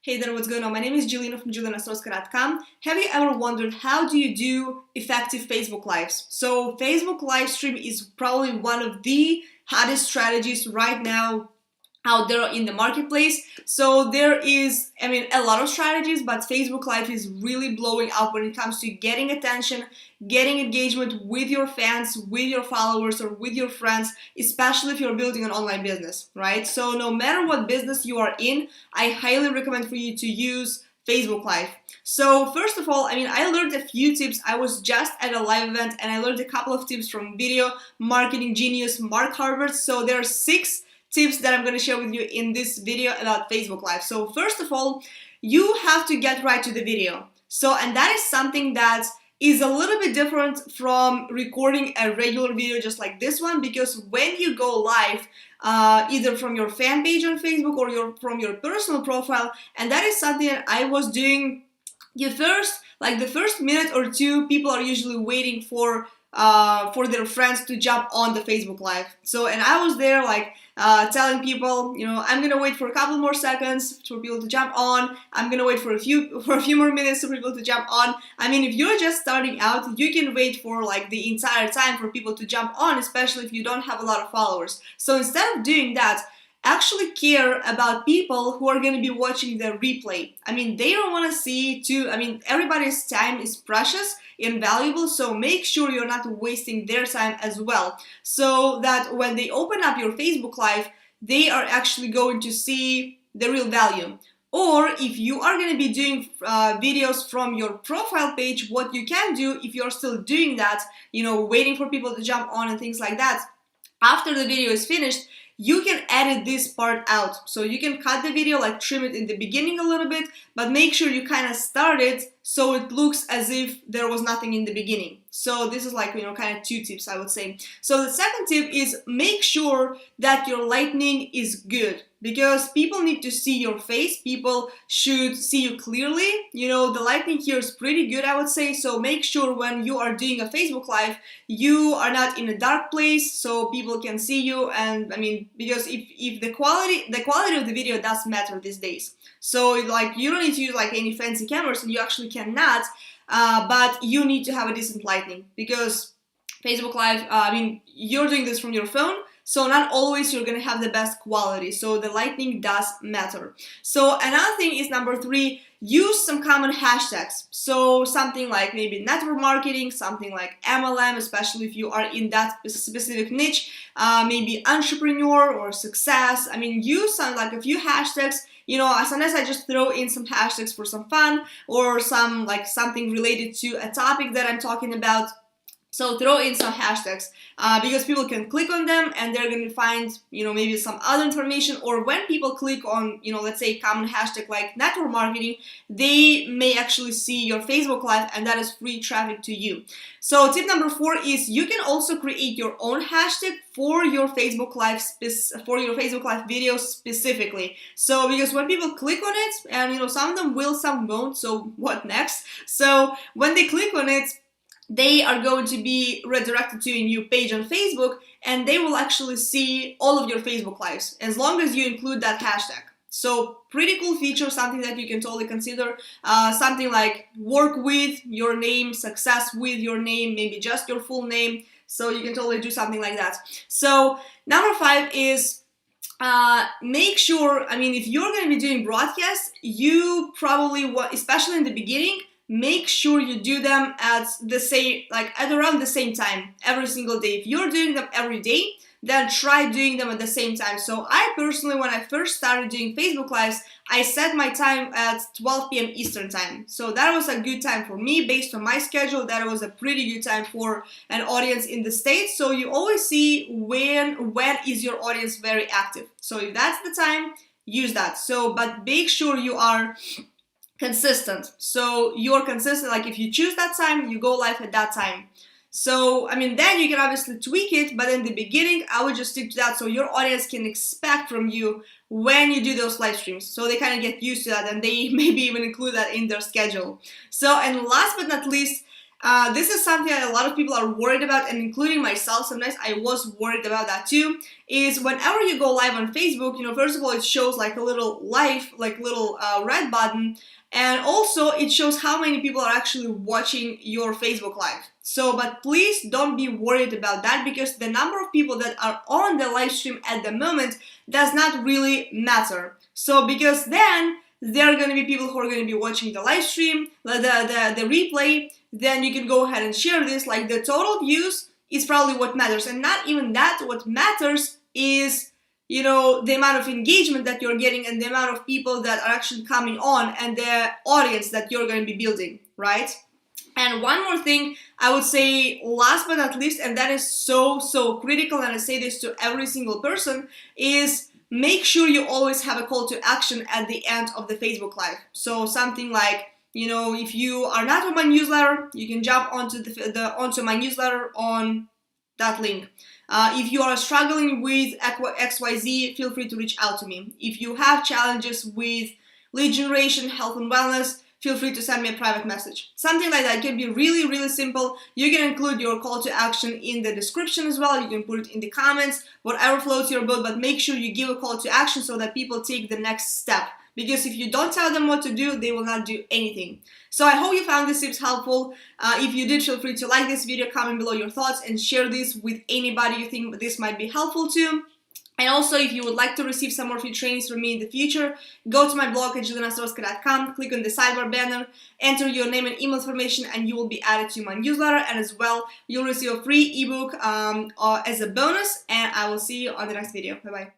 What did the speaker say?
Hey there, what's going on? My name is Jelena from JelenaStorska.com. Have you ever wondered how do you do effective Facebook Lives? So Facebook live stream is probably one of the hottest strategies right now out there in the marketplace. So there is, a lot of strategies, but Facebook Live is really blowing up when it comes to getting attention, getting engagement with your fans, with your followers, or with your friends, especially if you're building an online business, right? So no matter what business you are in, I highly recommend for you to use Facebook Live. So first of all, I learned a few tips. I was just at a live event and I learned a couple of tips from video marketing genius Mark Harvard. So there are 6 tips that I'm going to share with you in this video about Facebook Live. So first of all, you have to get right to the video. And that is something that is a little bit different from recording a regular video just like this one, because when you go live, either from your fan page on Facebook or from your personal profile, and that is something that I was doing the first minute or two, people are usually waiting for their friends to jump on the Facebook Live. And I was there telling people, I'm gonna wait for a couple more seconds for people to jump on. I'm gonna wait for a few more minutes for people to jump on. If you're just starting out, you can wait for the entire time for people to jump on, especially if you don't have a lot of followers. So instead of doing that, actually care about people who are going to be watching the replay. They don't want to see everybody's time is precious and valuable, so make sure you're not wasting their time as well, so that when they open up your Facebook Live, they are actually going to see the real value. Or if you are going to be doing videos from your profile page, what you can do if you're still doing that, waiting for people to jump on and things like that, after the video is finished, you can edit this part out. So you can cut the video, trim it in the beginning a little bit, but make sure you kind of start it so it looks as if there was nothing in the beginning. So this is kind of 2 tips, I would say. So the second tip is make sure that your lighting is good, because people need to see your face. People should see you clearly. The lighting here is pretty good, I would say. So make sure when you are doing a Facebook Live, you are not in a dark place so people can see you. And because if the quality of the video does matter these days. So you don't need to use any fancy cameras, and you actually cannot, but you need to have a decent lighting, because Facebook Live, you're doing this from your phone, so not always you're gonna have the best quality. So the lighting does matter. So another thing is number 3, use some common hashtags. So something like maybe network marketing, something like MLM, especially if you are in that specific niche, maybe entrepreneur or success. Use a few hashtags. Sometimes I just throw in some hashtags for some fun, or some something related to a topic that I'm talking about. So throw in some hashtags, because people can click on them and they're going to find, maybe some other information. Or when people click on, let's say common hashtag like network marketing, they may actually see your Facebook Live, and that is free traffic to you. So tip number 4 is you can also create your own hashtag for your Facebook Live videos specifically. So because when people click on it, and some of them will, some won't, so what next? So when they click on it, they are going to be redirected to a new page on Facebook, and they will actually see all of your Facebook Lives as long as you include that hashtag. So pretty cool feature, something that you can totally consider. Something like work with your name, success with your name, maybe just your full name. So you can totally do something like that. So number 5 is make sure, if you're going to be doing broadcasts, you probably want, especially in the beginning, make sure you do them at around the same time every single day. If you're doing them every day, then try doing them at the same time. So I personally, when I first started doing Facebook Lives, I set my time at 12 p.m. Eastern time. So that was a good time for me based on my schedule. That was a pretty good time for an audience in the States. So you always see when is your audience very active. So if that's the time, use that. But make sure you are consistent. So you're consistent, if you choose that time, you go live at that time. So, then you can obviously tweak it, but in the beginning, I would just stick to that so your audience can expect from you when you do those live streams. So they kind of get used to that, and they maybe even include that in their schedule. So, and last but not least, This is something that a lot of people are worried about, and including myself, sometimes I was worried about that too, is whenever you go live on Facebook, first of all, it shows like a little live, like little red button, and also it shows how many people are actually watching your Facebook live. So, but please don't be worried about that, because the number of people that are on the live stream at the moment does not really matter. So, because then there are going to be people who are going to be watching the live stream, the replay, then you can go ahead and share this. Like, the total views is probably what matters, and not even that. What matters is, the amount of engagement that you're getting and the amount of people that are actually coming on and the audience that you're going to be building, right? And one more thing I would say, last but not least, and that is so critical, and I say this to every single person, is make sure you always have a call to action at the end of the Facebook Live. So something like, if you are not on my newsletter, you can jump onto onto my newsletter on that link. If you are struggling with XYZ, feel free to reach out to me. If you have challenges with lead generation, health and wellness, feel free to send me a private message. Something like that. It can be really simple. You can include your call to action in the description as well. You can put it in the comments, whatever floats your boat, but make sure you give a call to action so that people take the next step. Because if you don't tell them what to do, they will not do anything. So I hope you found these tips helpful. If you did, feel free to like this video, comment below your thoughts, and share this with anybody you think this might be helpful to. And also, if you would like to receive some more free trainings from me in the future, go to my blog at JelinaSorska.com, click on the sidebar banner, enter your name and email information, and you will be added to my newsletter. And as well, you'll receive a free ebook as a bonus, and I will see you on the next video. Bye-bye.